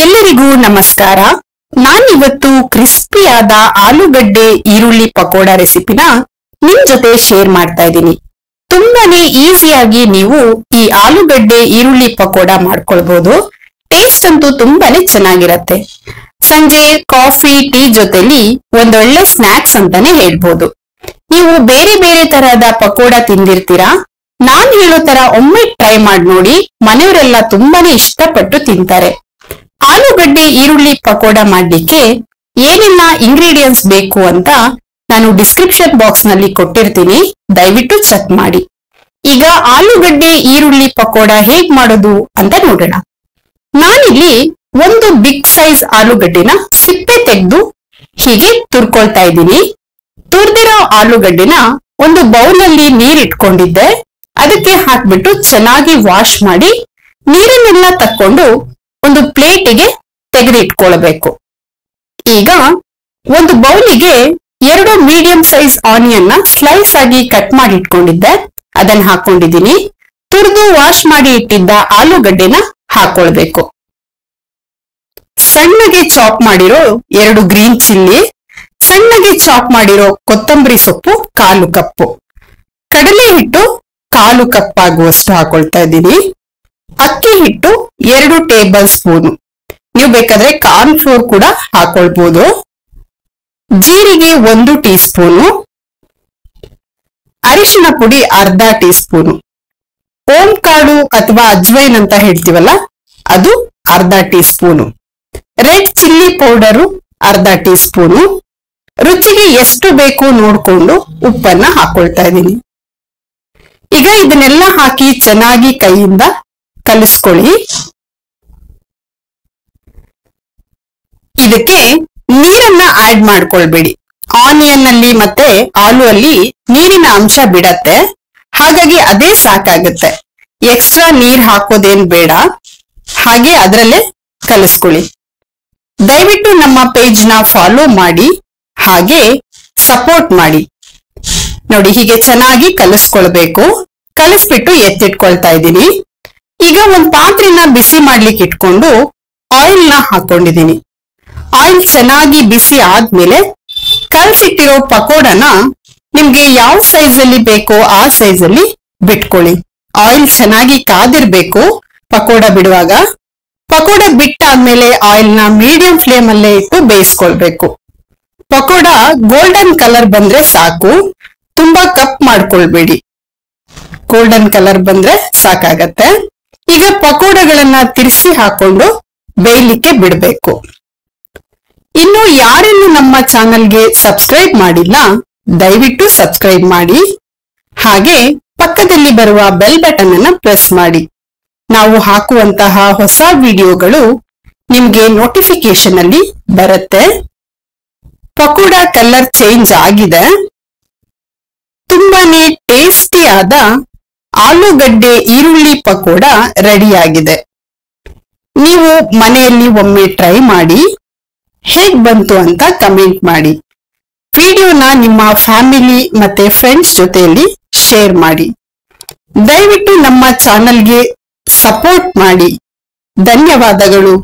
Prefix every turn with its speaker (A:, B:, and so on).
A: ಎಲ್ಲರಿಗೂ ನಮಸ್ಕಾರ. ನಾನಿವತ್ತು ಕ್ರಿಸ್ಪಿಯಾದ ಆಲೂಗಡ್ಡೆ ಈರುಳ್ಳಿ ಪಕೋಡ ರೆಸಿಪಿನ ನಿಮ್ ಜೊತೆ ಶೇರ್ ಮಾಡ್ತಾ ಇದ್ದೀನಿ. ತುಂಬಾನೇ ಈಸಿಯಾಗಿ ನೀವು ಈ ಆಲೂಗಡ್ಡೆ ಈರುಳ್ಳಿ ಪಕೋಡ ಮಾಡ್ಕೊಳ್ಬಹುದು. ಟೇಸ್ಟ್ ಅಂತೂ ತುಂಬಾನೇ ಚೆನ್ನಾಗಿರತ್ತೆ. ಸಂಜೆ ಕಾಫಿ ಟೀ ಜೊತೆಲಿ ಒಂದೊಳ್ಳೆ ಸ್ನಾಕ್ಸ್ ಅಂತಾನೆ ಹೇಳ್ಬೋದು. ನೀವು ಬೇರೆ ಬೇರೆ ತರಹದ ಪಕೋಡ ತಿಂದಿರ್ತೀರಾ. ನಾನ್ ಹೇಳೋ ತರ ಒಮ್ಮೆ ಟ್ರೈ ಮಾಡಿ ನೋಡಿ, ಮನೆಯವರೆಲ್ಲ ತುಂಬಾನೇ ಇಷ್ಟಪಟ್ಟು ತಿಂತಾರೆ. ಆಲೂಗಡ್ಡೆ ಈರುಳ್ಳಿ ಪಕೋಡ ಮಾಡ್ಲಿಕ್ಕೆ ಏನೆಲ್ಲ ಇಂಗ್ರೀಡಿಯೆಂಟ್ಸ್ ಬೇಕು ಅಂತ ನಾನು ಡಿಸ್ಕ್ರಿಪ್ಷನ್ ಬಾಕ್ಸ್ ನಲ್ಲಿ ಕೊಟ್ಟಿರ್ತೀನಿ, ದಯವಿಟ್ಟು ಚೆಕ್ ಮಾಡಿ. ಈಗ ಆಲೂಗಡ್ಡೆ ಈರುಳ್ಳಿ ಪಕೋಡ ಹೇಗ್ ಮಾಡೋದು ಅಂತ ನೋಡೋಣ. ನಾನಿಲ್ಲಿ ಒಂದು ಬಿಗ್ ಸೈಜ್ ಆಲೂಗಡ್ಡೆನ ಸಿಪ್ಪೆ ತೆಗೆದು ಹೀಗೆ ತುರ್ಕೊಳ್ತಾ ಇದ್ದೀನಿ. ತುರ್ದಿರೋ ಆಲೂಗಡ್ಡೆನ ಒಂದು ಬೌಲಲ್ಲಿ ನೀರ್ ಇಟ್ಕೊಂಡಿದ್ದೆ, ಅದಕ್ಕೆ ಹಾಕ್ಬಿಟ್ಟು ಚೆನ್ನಾಗಿ ವಾಶ್ ಮಾಡಿ ನೀರನ್ನೆಲ್ಲ ತಕ್ಕೊಂಡು ಒಂದು ಪ್ಲೇಟಿಗೆ ತೆಗೆದಿಟ್ಕೊಳ್ಬೇಕು. ಈಗ ಒಂದು ಬೌಲಿಗೆ 2 ಮೀಡಿಯಂ ಸೈಜ್ ಆನಿಯನ್ ನ ಸ್ಲೈಸ್ ಆಗಿ ಕಟ್ ಮಾಡಿ ಇಟ್ಕೊಂಡಿದ್ದೆ, ಅದನ್ನ ಹಾಕೊಂಡಿದ್ದೀನಿ. ತುರಿದು ವಾಶ್ ಮಾಡಿ ಇಟ್ಟಿದ್ದ ಆಲೂಗಡ್ಡೆನ ಹಾಕೊಳ್ಬೇಕು. ಸಣ್ಣಗೆ ಚಾಪ್ ಮಾಡಿರೋ 2 ಗ್ರೀನ್ ಚಿಲ್ಲಿ, ಸಣ್ಣಗೆ ಚಾಪ್ ಮಾಡಿರೋ ಕೊತ್ತಂಬರಿ ಸೊಪ್ಪು 1/4 ಕಪ್ಪು, ಕಡಲೆ ಹಿಟ್ಟು 1/4 ಕಪ್ ಆಗುವಷ್ಟು ಹಾಕೊಳ್ತಾ ಇದ್ದೀನಿ. ಅಕ್ಕಿ ಹಿಟ್ಟು 2 ಟೇಬಲ್ ಸ್ಪೂನ್, ನೀವು ಬೇಕಾದ್ರೆ ಕಾರ್ನ್ ಫ್ಲೋರ್ ಕೂಡ ಹಾಕೊಳ್ಬಹುದು. ಜೀರಿಗೆ 1 ಟೀ ಸ್ಪೂನು, ಅರಿಶಿನ ಪುಡಿ 1/2 ಟೀ ಸ್ಪೂನು, ಓಂ ಕಾಳು ಅಥವಾ ಅಜ್ವೈನ್ ಅಂತ ಹೇಳ್ತೀವಲ್ಲ ಅದು 1/2 tea spoon, red chilli powder 1/2 tea spoon, ರುಚಿಗೆ ಎಷ್ಟು ಬೇಕು ನೋಡ್ಕೊಂಡು ಉಪ್ಪನ್ನ ಹಾಕೊಳ್ತಾ ಇದ್ದೀನಿ. ಈಗ ಇದನ್ನೆಲ್ಲ ಹಾಕಿ ಚೆನ್ನಾಗಿ ಕೈಯಿಂದ ಕಲಿಸ್ಕೊಳ್ಳಿ. ಇದಕ್ಕೆ ನೀರನ್ನ ಆಡ್ ಮಾಡ್ಕೊಳ್ಬೇಡಿ. ಆನಿಯನ್ ಅಲ್ಲಿ ಮತ್ತೆ ಆಲೂ ಅಲ್ಲಿ ನೀರಿನ ಅಂಶ ಬಿಡತ್ತೆ, ಹಾಗಾಗಿ ಅದೇ ಸಾಕಾಗುತ್ತೆ. ಎಕ್ಸ್ಟ್ರಾ ನೀರ್ ಹಾಕೋದೇನ್ ಬೇಡ, ಹಾಗೆ ಅದರಲ್ಲೇ ಕಲಿಸ್ಕೊಳ್ಳಿ. ದಯವಿಟ್ಟು ನಮ್ಮ ಪೇಜ್ ನ ಫಾಲೋ ಮಾಡಿ, ಹಾಗೆ ಸಪೋರ್ಟ್ ಮಾಡಿ. ನೋಡಿ, ಹೀಗೆ ಚೆನ್ನಾಗಿ ಕಲಿಸ್ಕೊಳ್ಬೇಕು. ಕಲಿಸ್ಬಿಟ್ಟು ಎತ್ತಿಟ್ಕೊಳ್ತಾ ಇದ್ದೀನಿ. ಈಗ ಒಂದ್ ಪಾತ್ರೆನ ಬಿಸಿ ಮಾಡ್ಲಿಕ್ಕೆ ಇಟ್ಕೊಂಡು ಆಯಿಲ್ ನ ಹಾಕೊಂಡಿದ್ದೀನಿ. ಆಯಿಲ್ ಚೆನ್ನಾಗಿ ಬಿಸಿ ಆದ್ಮೇಲೆ ಕಲಸಿಟ್ಟಿರೋ ಪಕೋಡನ ನಿಮ್ಗೆ ಯಾವ ಸೈಜ್ ಅಲ್ಲಿ ಬೇಕೋ ಆ ಸೈಜ್ ಅಲ್ಲಿ ಬಿಟ್ಕೊಳ್ಳಿ. ಆಯಿಲ್ ಚೆನ್ನಾಗಿ ಕಾದಿರ್ಬೇಕು ಪಕೋಡ ಬಿಡುವಾಗ. ಪಕೋಡ ಬಿಟ್ಟಾದ್ಮೇಲೆ ಆಯಿಲ್ ನ ಮೀಡಿಯಂ ಫ್ಲೇಮ್ ಅಲ್ಲೇ ಇಟ್ಟು ಬೇಯಿಸ್ಕೊಳ್ಬೇಕು. ಪಕೋಡ ಗೋಲ್ಡನ್ ಕಲರ್ ಬಂದ್ರೆ ಸಾಕು, ತುಂಬಾ ಕಪ್ ಮಾಡ್ಕೊಳ್ಬೇಡಿ. ಗೋಲ್ಡನ್ ಕಲರ್ ಬಂದ್ರೆ ಸಾಕಾಗತ್ತೆ. ಈಗ ಪಕೋಡಗಳನ್ನ ತಿರ್ಸಿ ಹಾಕೊಂಡು ಬೇಯಲಿಕ್ಕೆ ಬಿಡ್ಬೇಕು. ಇನ್ನು ಯಾರೆಲ್ಲೂ ನಮ್ಮ ಚಾನೆಲ್ಗೆ ಸಬ್ಸ್ಕ್ರೈಬ್ ಮಾಡಿಲ್ಲ, ದಯವಿಟ್ಟು ಸಬ್ಸ್ಕ್ರೈಬ್ ಮಾಡಿ, ಹಾಗೆ ಪಕ್ಕದಲ್ಲಿ ಬರುವ ಬೆಲ್ ಬಟನ್ ಅನ್ನ ಪ್ರೆಸ್ ಮಾಡಿ. ನಾವು ಹಾಕುವಂತಹ ಹೊಸ ವಿಡಿಯೋಗಳು ನಿಮ್ಗೆ ನೋಟಿಫಿಕೇಶನ್ ಅಲ್ಲಿ ಬರುತ್ತೆ. ಪಕೋಡ ಕಲರ್ ಚೇಂಜ್ ಆಗಿದೆ. ತುಂಬಾನೇ ಟೇಸ್ಟಿಯಾದ ಆಲೂಗಡ್ಡೆ ಈರುಳ್ಳಿ ಪಕೋಡ ರೆಡಿ ಆಗಿದೆ. ನೀವು ಮನೆಯಲ್ಲಿ ಒಮ್ಮೆ ಟ್ರೈ ಮಾಡಿ, ಹೇಗ್ ಬಂತು ಅಂತ ಕಮೆಂಟ್ ಮಾಡಿ. ವಿಡಿಯೋನ ನಿಮ್ಮ ಫ್ಯಾಮಿಲಿ ಮತ್ತೆ ಫ್ರೆಂಡ್ಸ್ ಜೊತೆಯಲ್ಲಿ ಶೇರ್ ಮಾಡಿ. ದಯವಿಟ್ಟು ನಮ್ಮ ಚಾನೆಲ್ಗೆ ಸಪೋರ್ಟ್ ಮಾಡಿ. ಧನ್ಯವಾದಗಳು.